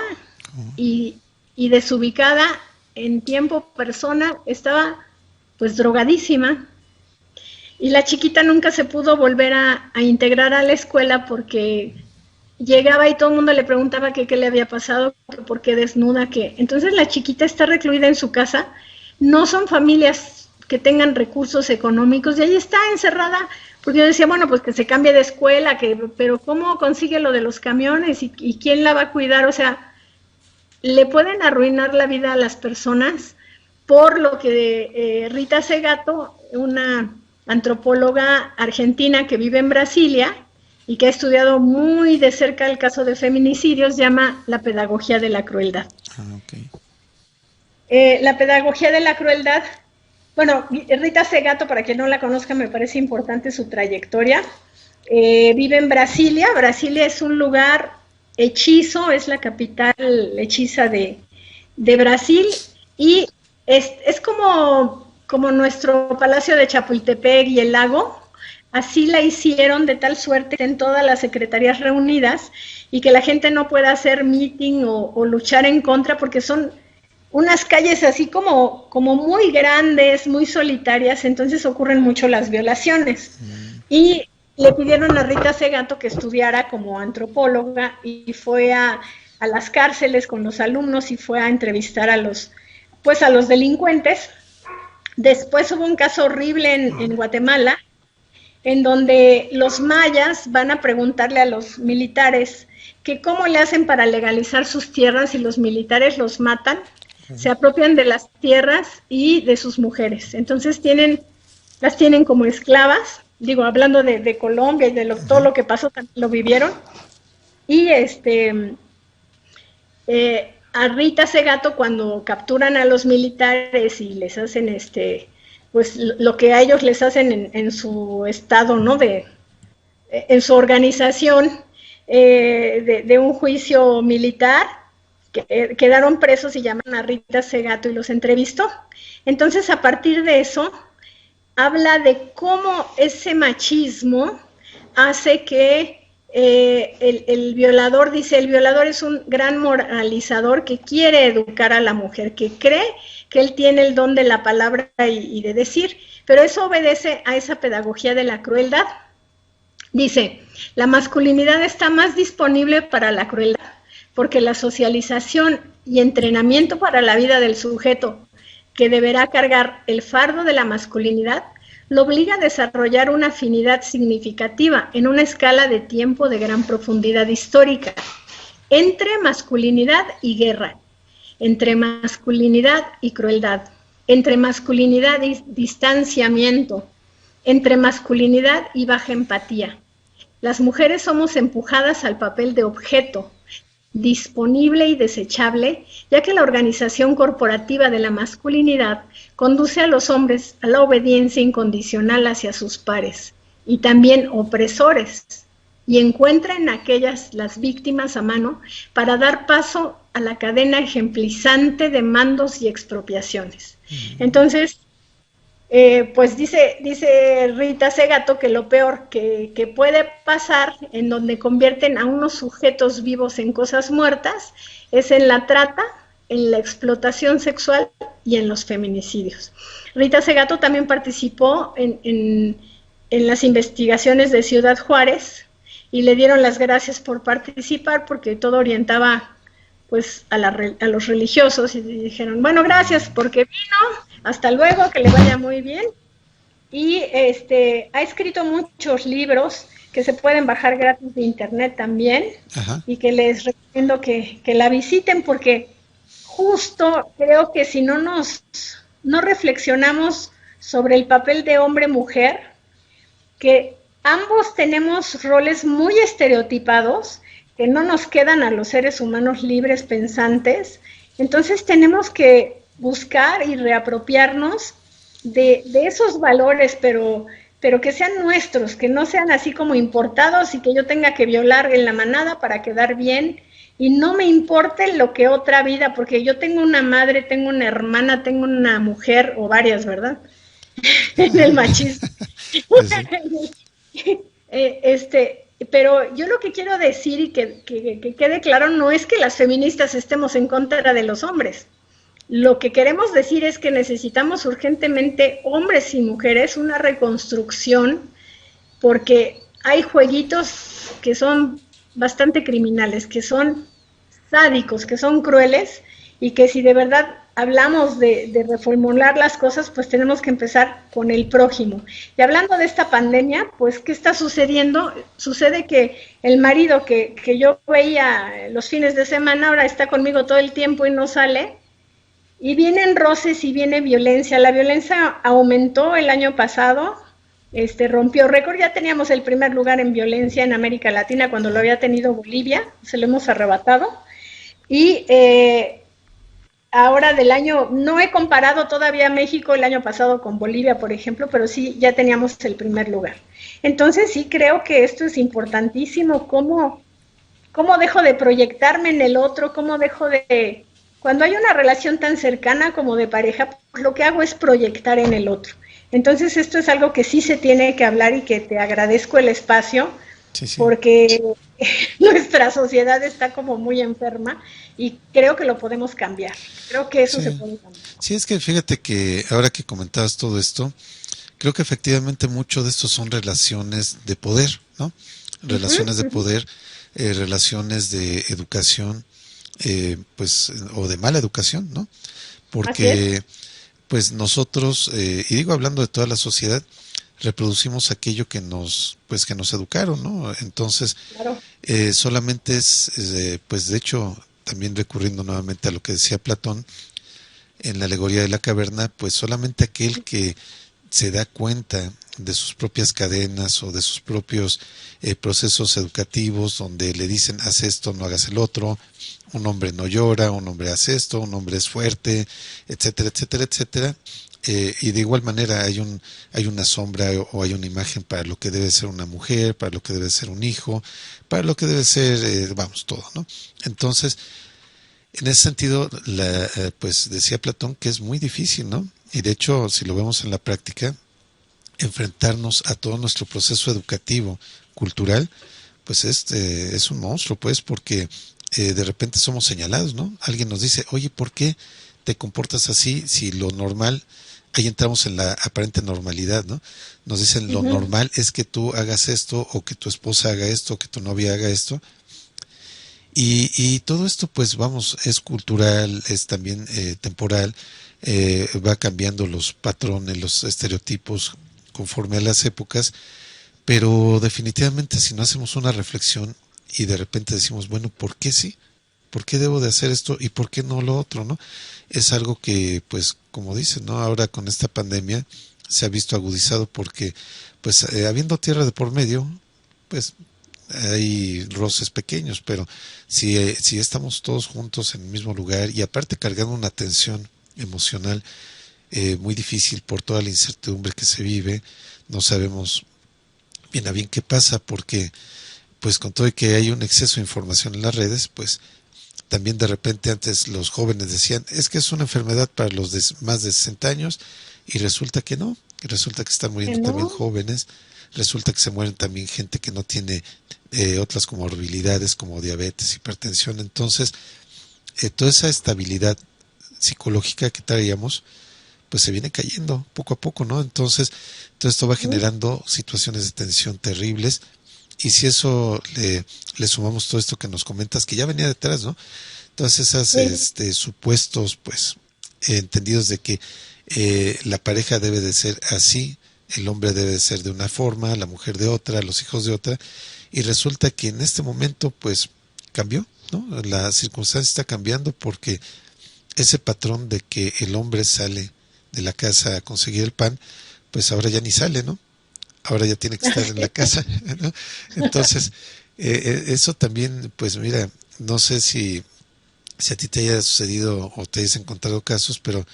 y desubicada en tiempo persona, estaba pues drogadísima, y la chiquita nunca se pudo volver a integrar a la escuela porque llegaba y todo el mundo le preguntaba qué le había pasado, que por qué desnuda, que entonces la chiquita está recluida en su casa, no son familias que tengan recursos económicos, y ahí está encerrada. Porque yo decía, bueno, pues que se cambie de escuela, pero ¿cómo consigue lo de los camiones? ¿Y quién la va a cuidar? O sea, le pueden arruinar la vida a las personas, por lo que Rita Segato, una antropóloga argentina que vive en Brasilia y que ha estudiado muy de cerca el caso de feminicidios, llama la pedagogía de la crueldad. La pedagogía de la crueldad... Bueno, Rita Segato, para quien no la conozca, me parece importante su trayectoria. Vive en Brasilia. Brasilia es un lugar hechizo, es la capital hechiza de Brasil, y es como nuestro Palacio de Chapultepec y el lago. Así la hicieron, de tal suerte en todas las secretarías reunidas, y que la gente no pueda hacer meeting o luchar en contra, porque son unas calles así como muy grandes, muy solitarias, entonces ocurren mucho las violaciones. Y le pidieron a Rita Segato que estudiara como antropóloga, y fue a las cárceles con los alumnos y fue a entrevistar a los delincuentes. Después hubo un caso horrible en Guatemala, en donde los mayas van a preguntarle a los militares que cómo le hacen para legalizar sus tierras, y los militares los matan, se apropian de las tierras y de sus mujeres. Entonces las tienen como esclavas, digo, hablando de Colombia y de todo lo que pasó, también lo vivieron. Y a Rita Segato, cuando capturan a los militares y les hacen pues lo que a ellos les hacen en su estado, ¿no? En su organización de un juicio militar, quedaron presos y llaman a Rita Segato y los entrevistó. Entonces, a partir de eso, habla de cómo ese machismo hace que el violador, dice, el violador es un gran moralizador que quiere educar a la mujer, que cree que él tiene el don de la palabra y de decir, pero eso obedece a esa pedagogía de la crueldad. Dice, la masculinidad está más disponible para la crueldad, porque la socialización y entrenamiento para la vida del sujeto que deberá cargar el fardo de la masculinidad lo obliga a desarrollar una afinidad significativa en una escala de tiempo de gran profundidad histórica entre masculinidad y guerra, entre masculinidad y crueldad, entre masculinidad y distanciamiento, entre masculinidad y baja empatía. Las mujeres somos empujadas al papel de objeto, disponible y desechable, ya que la organización corporativa de la masculinidad conduce a los hombres a la obediencia incondicional hacia sus pares y también opresores, y encuentra en aquellas las víctimas a mano para dar paso a la cadena ejemplizante de mandos y expropiaciones. Entonces, pues dice Rita Segato que lo peor que puede pasar en donde convierten a unos sujetos vivos en cosas muertas es en la trata, en la explotación sexual y en los feminicidios. Rita Segato también participó en las investigaciones de Ciudad Juárez y le dieron las gracias por participar porque todo orientaba pues a los religiosos y dijeron, bueno, gracias porque vino, hasta luego, que le vaya muy bien. Y ha escrito muchos libros que se pueden bajar gratis de internet también. Ajá. Y que les recomiendo que la visiten porque justo creo que si no reflexionamos sobre el papel de hombre-mujer, que ambos tenemos roles muy estereotipados que no nos quedan a los seres humanos libres pensantes, entonces tenemos que buscar y reapropiarnos de esos valores, pero que sean nuestros, que no sean así como importados y que yo tenga que violar en la manada para quedar bien y no me importe lo que otra vida, porque yo tengo una madre, tengo una hermana, tengo una mujer o varias, ¿verdad? En el machismo. Pero yo lo que quiero decir y que quede claro no es que las feministas estemos en contra de los hombres. Lo que queremos decir es que necesitamos urgentemente hombres y mujeres una reconstrucción porque hay jueguitos que son bastante criminales, que son sádicos, que son crueles y que si de verdad hablamos de reformular las cosas, pues tenemos que empezar con el prójimo. Y hablando de esta pandemia, pues, ¿qué está sucediendo? Sucede que el marido que yo veía los fines de semana ahora está conmigo todo el tiempo y no sale, y vienen roces y viene violencia. La violencia aumentó el año pasado, rompió récord, ya teníamos el primer lugar en violencia en América Latina cuando lo había tenido Bolivia, se lo hemos arrebatado, y ahora del año, no he comparado todavía México el año pasado con Bolivia, por ejemplo, pero sí ya teníamos el primer lugar. Entonces sí creo que esto es importantísimo, cómo dejo de proyectarme en el otro, cómo dejo de... Cuando hay una relación tan cercana como de pareja, pues lo que hago es proyectar en el otro. Entonces esto es algo que sí se tiene que hablar y que te agradezco el espacio, sí. Porque nuestra sociedad está como muy enferma y creo que lo podemos cambiar. Creo que eso se puede cambiar. Sí, es que fíjate que ahora que comentabas todo esto, creo que efectivamente mucho de esto son relaciones de poder, ¿no? Relaciones de poder, relaciones de educación, pues, o de mala educación, ¿no? Porque, pues nosotros, y digo hablando de toda la sociedad, reproducimos aquello que nos educaron, ¿no? Entonces, claro. Solamente pues de hecho, también recurriendo nuevamente a lo que decía Platón en la alegoría de la caverna, pues solamente aquel que se da cuenta de sus propias cadenas o de sus propios procesos educativos, donde le dicen haz esto, no hagas el otro, un hombre no llora, un hombre hace esto, un hombre es fuerte, etcétera, etcétera, etcétera. Y de igual manera hay una sombra o hay una imagen para lo que debe ser una mujer, para lo que debe ser un hijo, para lo que debe ser, todo, ¿no? Entonces, en ese sentido, pues decía Platón que es muy difícil, ¿no? Y de hecho, si lo vemos en la práctica, enfrentarnos a todo nuestro proceso educativo, cultural, pues es un monstruo, pues, porque de repente somos señalados, ¿no? Alguien nos dice, oye, ¿por qué te comportas así si lo normal, ahí entramos en la aparente normalidad, ¿no? Nos dicen lo normal es que tú hagas esto, o que tu esposa haga esto, o que tu novia haga esto. Y todo esto, pues vamos, es cultural, es también temporal, va cambiando los patrones, los estereotipos conforme a las épocas, pero definitivamente si no hacemos una reflexión y de repente decimos, bueno, ¿por qué sí? ¿Por qué debo de hacer esto y por qué no lo otro, no? Es algo que, pues, como dicen, ¿no? Ahora con esta pandemia se ha visto agudizado porque, pues, habiendo tierra de por medio, pues, hay roces pequeños, pero si estamos todos juntos en el mismo lugar y aparte cargando una tensión emocional muy difícil por toda la incertidumbre que se vive, no sabemos bien a bien qué pasa porque, pues, con todo y que hay un exceso de información en las redes, pues, también de repente antes los jóvenes decían, es que es una enfermedad para los de más de 60 años, y resulta que no, resulta que están muriendo también jóvenes, resulta que se mueren también gente que no tiene otras comorbilidades como diabetes, hipertensión. Entonces, toda esa estabilidad psicológica que traíamos, pues se viene cayendo poco a poco, ¿no? Entonces, todo esto va generando situaciones de tensión terribles. Y si eso le sumamos todo esto que nos comentas, que ya venía detrás, ¿no? Todas esas supuestos, pues, entendidos de que la pareja debe de ser así, el hombre debe de ser de una forma, la mujer de otra, los hijos de otra, y resulta que en este momento, pues, cambió, ¿no? La circunstancia está cambiando porque ese patrón de que el hombre sale de la casa a conseguir el pan, pues ahora ya ni sale, ¿no? Ahora ya tiene que estar en la casa, ¿no? Entonces, eso también, pues mira, no sé si a ti te haya sucedido o te hayas encontrado casos, pero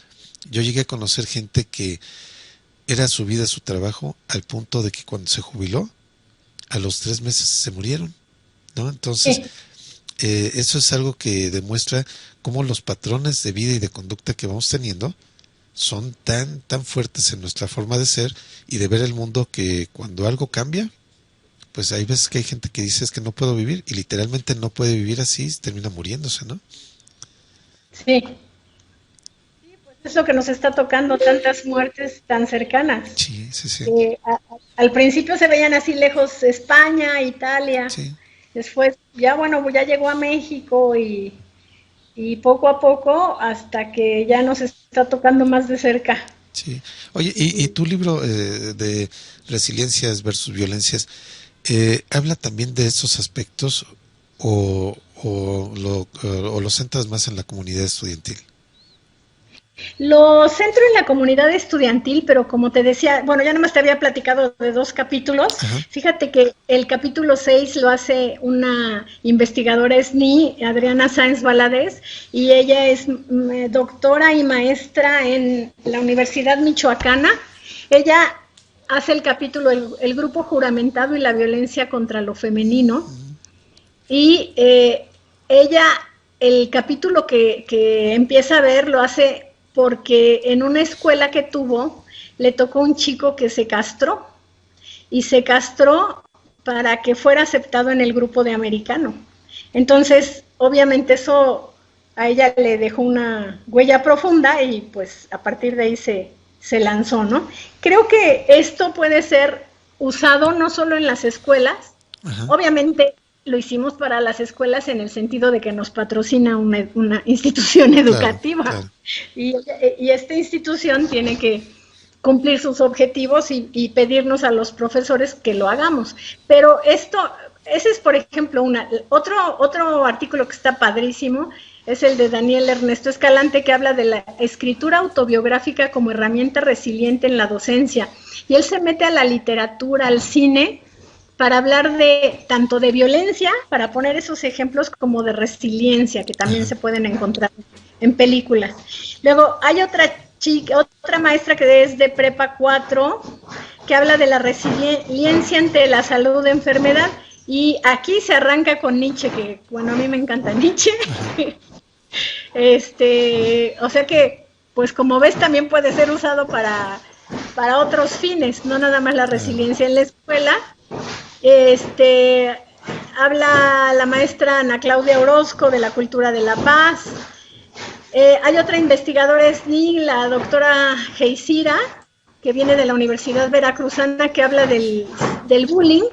yo llegué a conocer gente que era su vida, su trabajo, al punto de que cuando se jubiló, a los 3 meses se murieron, ¿no? Entonces, eso es algo que demuestra cómo los patrones de vida y de conducta que vamos teniendo son tan fuertes en nuestra forma de ser y de ver el mundo, que cuando algo cambia, pues hay veces que hay gente que dice es que no puedo vivir, y literalmente no puede vivir así, termina muriéndose, ¿no? Sí. Pues es lo que nos está tocando, tantas muertes tan cercanas. Sí. Al principio se veían así lejos España, Italia, después ya llegó a México y poco a poco hasta que ya nos está tocando más de cerca. Sí. Oye, y tu libro de Resiliencias versus Violencias, ¿habla también de estos aspectos o lo centras más en la comunidad estudiantil? Lo centro en la comunidad estudiantil, pero como te decía, ya nomás te había platicado de 2 capítulos. Ajá. Fíjate que el capítulo 6 lo hace una investigadora SNI, Adriana Sáenz Valadez, y ella es doctora y maestra en la Universidad Michoacana. Ella hace el capítulo el grupo juramentado y la violencia contra lo femenino, y ella, el capítulo que empieza a ver, lo hace porque en una escuela que tuvo, le tocó un chico que se castró, y se castró para que fuera aceptado en el grupo de americano. Entonces, obviamente eso a ella le dejó una huella profunda, y pues a partir de ahí se lanzó, ¿no? Creo que esto puede ser usado no solo en las escuelas. Ajá. Obviamente lo hicimos para las escuelas en el sentido de que nos patrocina una institución educativa. Claro. Y esta institución tiene que cumplir sus objetivos y pedirnos a los profesores que lo hagamos. Pero ese es, por ejemplo, otro artículo que está padrísimo, es el de Daniel Ernesto Escalante, que habla de la escritura autobiográfica como herramienta resiliente en la docencia. Y él se mete a la literatura, al cine, para hablar de tanto de violencia, para poner esos ejemplos, como de resiliencia, que también se pueden encontrar en películas. Luego hay otra maestra que es de Prepa 4, que habla de la resiliencia ante la salud de enfermedad, y aquí se arranca con Nietzsche, que bueno, a mí me encanta Nietzsche. O sea que, pues como ves, también puede ser usado para otros fines, no nada más la resiliencia en la escuela. Habla la maestra Ana Claudia Orozco de la cultura de la paz. Hay otra investigadora, la doctora Geisira, que viene de la Universidad Veracruzana, que habla del bullying,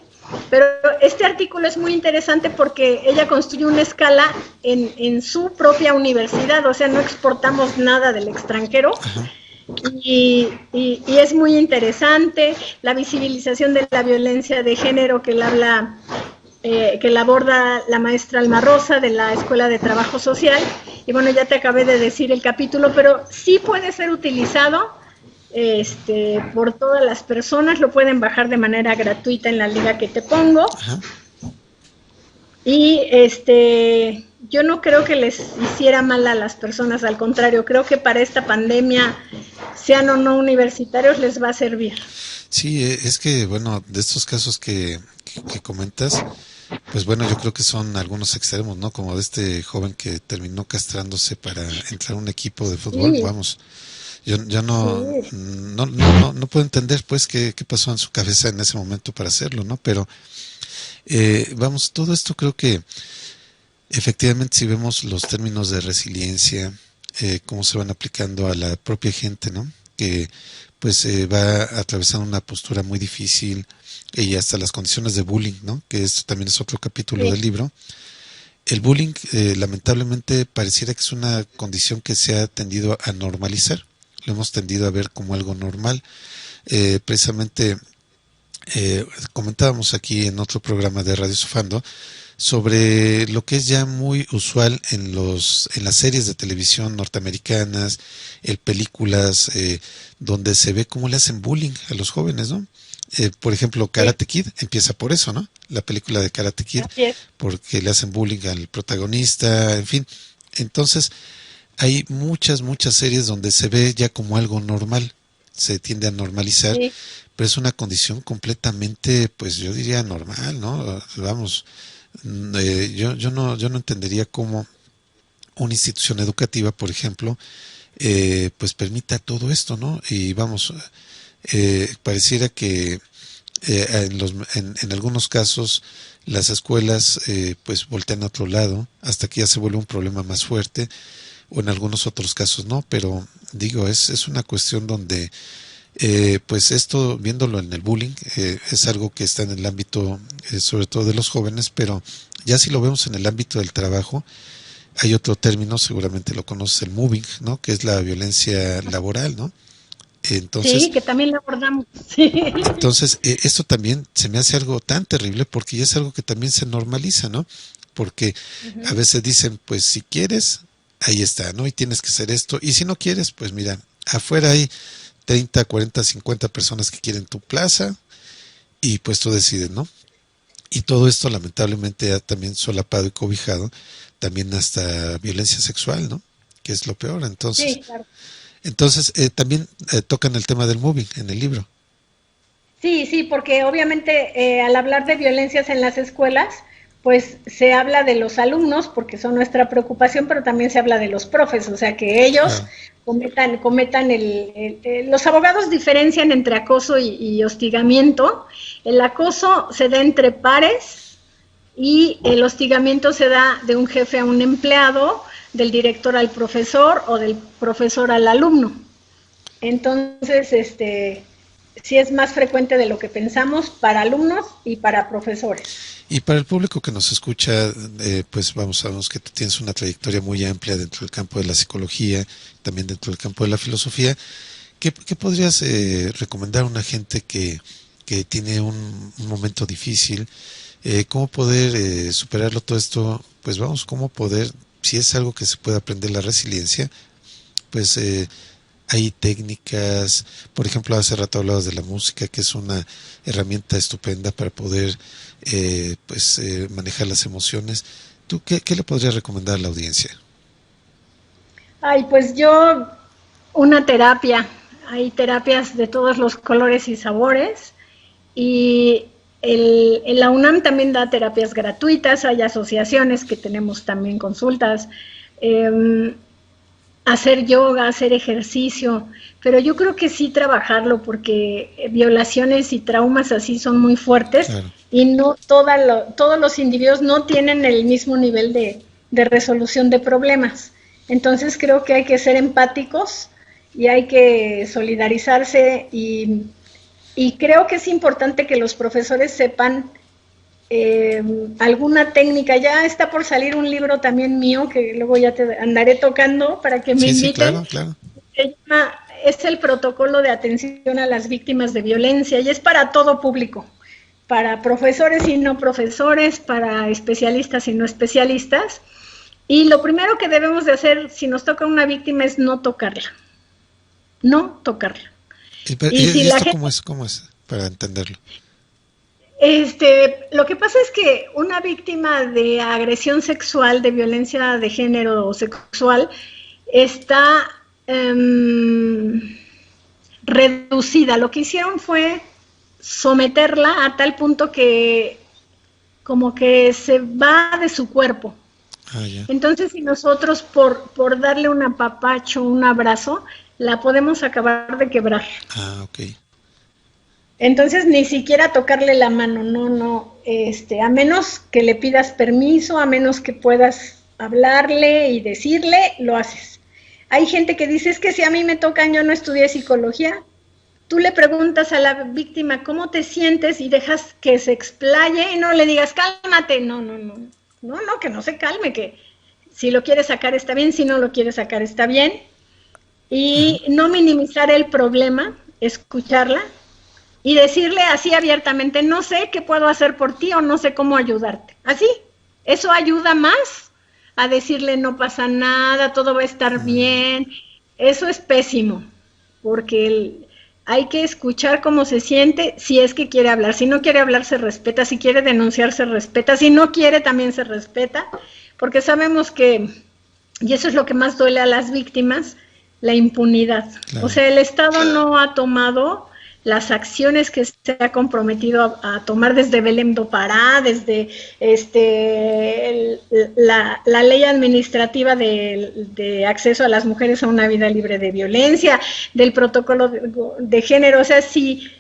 pero este artículo es muy interesante porque ella construye una escala en su propia universidad, o sea, no exportamos nada del extranjero. Y es muy interesante la visibilización de la violencia de género que la aborda la maestra Alma Rosa de la Escuela de Trabajo Social. Y bueno, ya te acabé de decir el capítulo, pero sí puede ser utilizado por todas las personas, lo pueden bajar de manera gratuita en la liga que te pongo. Ajá. Y yo no creo que les hiciera mal a las personas, al contrario, creo que para esta pandemia, sean o no universitarios, les va a servir. Sí, es que, bueno, de estos casos que comentas, pues bueno, yo creo que son algunos extremos, ¿no? Como de este joven que terminó castrándose para entrar a un equipo de fútbol, sí. Vamos. Yo no puedo entender, pues, qué pasó en su cabeza en ese momento para hacerlo, ¿no? Pero, vamos, todo esto creo que efectivamente, si vemos los términos de resiliencia, cómo se van aplicando a la propia gente, ¿no? Que pues va atravesando una postura muy difícil y hasta las condiciones de bullying, ¿no? Que esto también es otro capítulo del libro. El bullying, lamentablemente, pareciera que es una condición que se ha tendido a normalizar. Lo hemos tendido a ver como algo normal. Precisamente comentábamos aquí en otro programa de Radio Sofando sobre lo que es ya muy usual en las series de televisión norteamericanas, en películas donde se ve cómo le hacen bullying a los jóvenes, ¿no? Por ejemplo, Karate Kid empieza por eso, ¿no? La película de Karate Kid, porque le hacen bullying al protagonista, en fin. Entonces, hay muchas series donde se ve ya como algo normal, se tiende a normalizar, pero es una condición completamente, pues yo diría normal, ¿no? Vamos, yo no entendería cómo una institución educativa, por ejemplo, pues permita todo esto, ¿no? Y vamos, pareciera que en algunos casos las escuelas pues voltean a otro lado hasta que ya se vuelve un problema más fuerte, o en algunos otros casos no, pero digo, es una cuestión donde pues esto, viéndolo en el bullying, es algo que está en el ámbito sobre todo de los jóvenes, pero ya si lo vemos en el ámbito del trabajo, hay otro término, seguramente lo conoces, el moving, ¿no? Que es la violencia laboral, ¿no? Entonces, sí, que también lo abordamos. Sí. Entonces, esto también se me hace algo tan terrible porque ya es algo que también se normaliza, ¿no? Porque a veces dicen, pues si quieres, ahí está, ¿no? Y tienes que hacer esto. Y si no quieres, pues mira, afuera hay 30, 40, 50 personas que quieren tu plaza y pues tú decides, ¿no? Y todo esto lamentablemente ha también solapado y cobijado también hasta violencia sexual, ¿no? Que es lo peor. Entonces, sí, claro. Entonces también tocan el tema del moving en el libro. Sí, porque obviamente al hablar de violencias en las escuelas, pues se habla de los alumnos, porque son nuestra preocupación, pero también se habla de los profes, o sea que ellos cometan los abogados diferencian entre acoso y hostigamiento. El acoso se da entre pares y el hostigamiento se da de un jefe a un empleado, del director al profesor o del profesor al alumno. Entonces, sí es más frecuente de lo que pensamos para alumnos y para profesores. Y para el público que nos escucha, pues sabemos que tú tienes una trayectoria muy amplia dentro del campo de la psicología, también dentro del campo de la filosofía. ¿Qué podrías recomendar a una gente que tiene un momento difícil? ¿Cómo poder superarlo todo esto? Pues vamos, ¿cómo poder si es algo que se puede aprender, la resiliencia, pues hay técnicas. Por ejemplo, hace rato hablabas de la música, que es una herramienta estupenda para poder manejar las emociones. ¿Tú qué le podrías recomendar a la audiencia? Ay, pues yo, una terapia. Hay terapias de todos los colores y sabores. Y la UNAM también da terapias gratuitas. Hay asociaciones que tenemos también consultas. Hacer yoga, hacer ejercicio, pero yo creo que sí trabajarlo, porque violaciones y traumas así son muy fuertes, claro. Y no todos los individuos no tienen el mismo nivel de resolución de problemas. Entonces creo que hay que ser empáticos y hay que solidarizarse, y creo que es importante que los profesores sepan alguna técnica. Ya está por salir un libro también mío, que luego ya te andaré tocando para que me inviten. Sí, claro. Es el protocolo de atención a las víctimas de violencia, y es para todo público, para profesores y no profesores, para especialistas y no especialistas. Y lo primero que debemos de hacer si nos toca una víctima es no tocarla. No tocarla. ¿Y si esto cómo es, para entenderlo? Lo que pasa es que una víctima de agresión sexual, de violencia de género o sexual, está reducida. Lo que hicieron fue someterla a tal punto que como que se va de su cuerpo. Entonces, si nosotros por darle un apapacho, un abrazo, la podemos acabar de quebrar. Ok. Entonces, ni siquiera tocarle la mano, no, a menos que le pidas permiso, a menos que puedas hablarle y decirle, lo haces. Hay gente que dice, es que si a mí me tocan, yo no estudié psicología. Tú le preguntas a la víctima cómo te sientes y dejas que se explaye, y no le digas, cálmate, no, que no se calme, que si lo quiere sacar está bien, si no lo quiere sacar está bien. Y no minimizar el problema, escucharla, y decirle así abiertamente, no sé qué puedo hacer por ti o no sé cómo ayudarte. Así, eso ayuda más a decirle no pasa nada, todo va a estar bien. Eso es pésimo, porque hay que escuchar cómo se siente si es que quiere hablar. Si no quiere hablar, se respeta. Si quiere denunciar, se respeta. Si no quiere, también se respeta, porque sabemos que, y eso es lo que más duele a las víctimas, la impunidad. Claro. O sea, el Estado no ha tomado las acciones que se ha comprometido a tomar desde Belém do Pará, desde la ley administrativa de acceso a las mujeres a una vida libre de violencia, del protocolo de género. O sea, si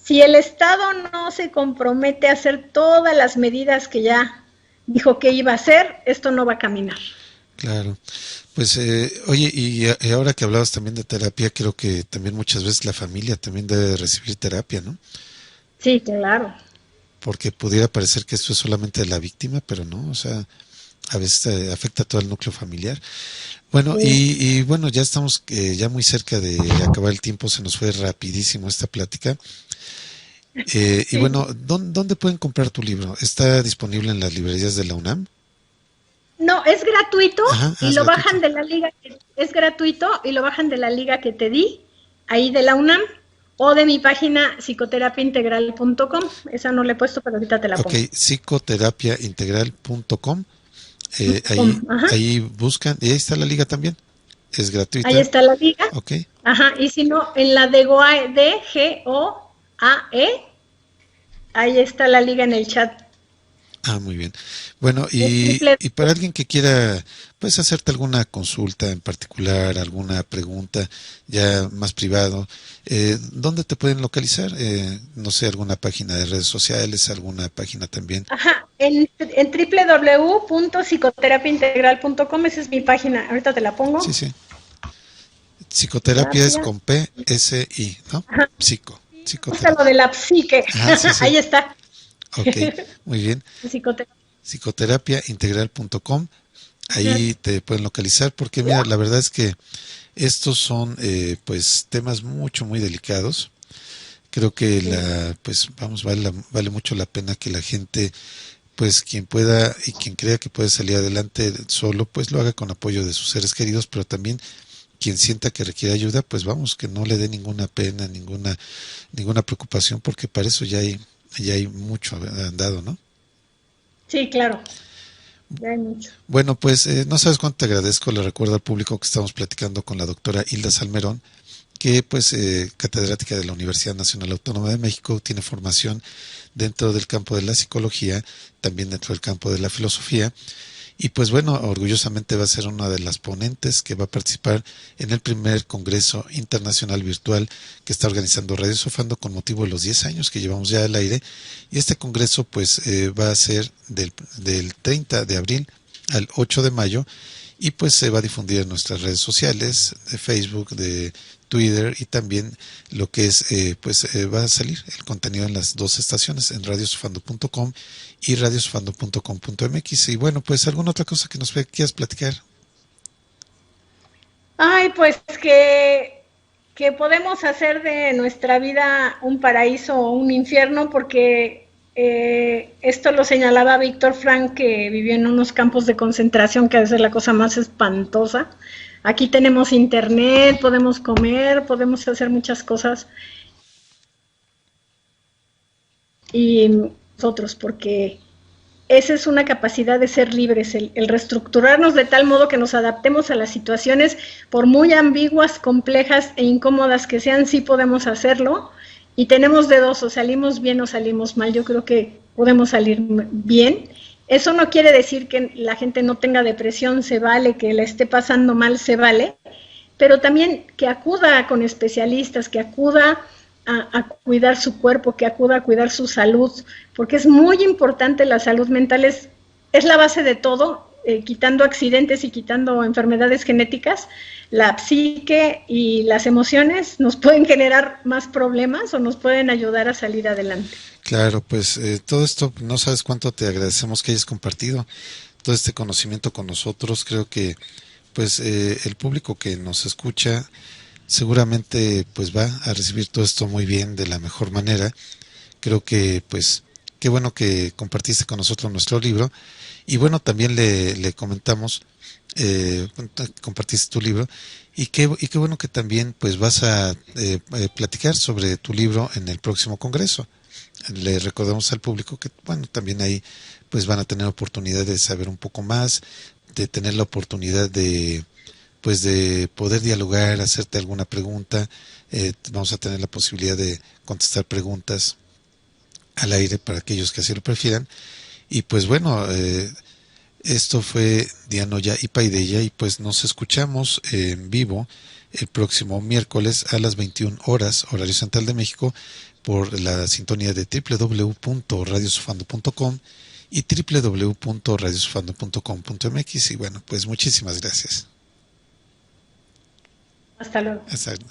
el Estado no se compromete a hacer todas las medidas que ya dijo que iba a hacer, esto no va a caminar. Claro. Pues, oye, y ahora que hablabas también de terapia, creo que también muchas veces la familia también debe recibir terapia, ¿no? Sí, claro. Porque pudiera parecer que esto es solamente de la víctima, pero no, o sea, a veces afecta a todo el núcleo familiar. Bueno, sí. y bueno, ya estamos ya muy cerca de acabar el tiempo, se nos fue rapidísimo esta plática. Sí. Y bueno, ¿dónde pueden comprar tu libro? ¿Está disponible en las librerías de la UNAM? No, es gratuito. Y lo bajan de la liga, es gratuito y lo bajan de la liga que te di, ahí de la UNAM, o de mi página psicoterapiaintegral.com. Esa no le he puesto, pero ahorita te la pongo. Ok, psicoterapiaintegral.com. Ahí buscan, y ahí está la liga también. Es gratuita. Ahí está la liga. Ok. Ajá, y si no, en la de GOAE, ahí está la liga en el chat. Muy bien. Bueno, y para alguien que quiera, pues, hacerte alguna consulta en particular, alguna pregunta ya más privado, ¿dónde te pueden localizar? No sé, alguna página de redes sociales, alguna página también. Ajá, en www.psicoterapiaintegral.com, esa es mi página, ahorita te la pongo. Sí. Psicoterapia es con P-S-I, ¿no? Ajá. Psicoterapia. Lo de la psique, sí. Ahí está. Ok, muy bien. Psicoterapiaintegral.com. Ahí te pueden localizar, porque mira, la verdad es que estos son pues temas muy delicados. Creo que vale mucho la pena que la gente pues quien pueda y quien crea que puede salir adelante solo, pues lo haga con apoyo de sus seres queridos, pero también quien sienta que requiere ayuda, pues vamos, que no le dé ninguna pena, ninguna preocupación, porque para eso ya hay mucho andado, ¿no? Sí, claro, ya hay mucho. Bueno, pues no sabes cuánto te agradezco. Le recuerdo al público que estamos platicando con la doctora Hilda Salmerón, que pues catedrática de la Universidad Nacional Autónoma de México, tiene formación dentro del campo de la psicología, también dentro del campo de la filosofía, y pues bueno, orgullosamente va a ser una de las ponentes que va a participar en el primer Congreso Internacional Virtual que está organizando Radio Sofando con motivo de los 10 años que llevamos ya al aire. Y este congreso pues va a ser del 30 de abril al 8 de mayo y pues se va a difundir en nuestras redes sociales, de Facebook, de Twitter, y también lo que es, va a salir el contenido en las dos estaciones, en radiosofando.com y radiosofando.com.mx. Y bueno, pues alguna otra cosa que nos quieras platicar. Ay, pues que podemos hacer de nuestra vida un paraíso o un infierno, porque esto lo señalaba Víctor Frank, que vivió en unos campos de concentración, que debe ser la cosa más espantosa. Aquí tenemos internet, podemos comer, podemos hacer muchas cosas. Y nosotros, porque esa es una capacidad de ser libres, el reestructurarnos de tal modo que nos adaptemos a las situaciones, por muy ambiguas, complejas e incómodas que sean, sí podemos hacerlo, y tenemos de dos, o salimos bien o salimos mal. Yo creo que podemos salir bien. Eso no quiere decir que la gente no tenga depresión, se vale, que la esté pasando mal, se vale, pero también que acuda con especialistas, que acuda a cuidar su cuerpo, que acuda a cuidar su salud, porque es muy importante. La salud mental es la base de todo, quitando accidentes y quitando enfermedades genéticas. La psique y las emociones nos pueden generar más problemas o nos pueden ayudar a salir adelante. Claro, pues todo esto, no sabes cuánto te agradecemos que hayas compartido todo este conocimiento con nosotros. Creo que pues el público que nos escucha seguramente pues va a recibir todo esto muy bien, de la mejor manera. Creo que pues qué bueno que compartiste con nosotros nuestro libro, y bueno, también le comentamos, compartiste tu libro, y qué bueno que también pues vas a platicar sobre tu libro en el próximo congreso. Le recordamos al público que bueno, también ahí pues van a tener oportunidad de saber un poco más, de tener la oportunidad de pues de poder dialogar, hacerte alguna pregunta. Vamos a tener la posibilidad de contestar preguntas al aire para aquellos que así lo prefieran. Y pues bueno, esto fue Dianoya y Paideya, y pues nos escuchamos en vivo el próximo miércoles a las 21 horas, horario central de México, por la sintonía de www.radiosofando.com y www.radiosofando.com.mx. Y bueno, pues muchísimas gracias. Hasta luego. Hasta luego.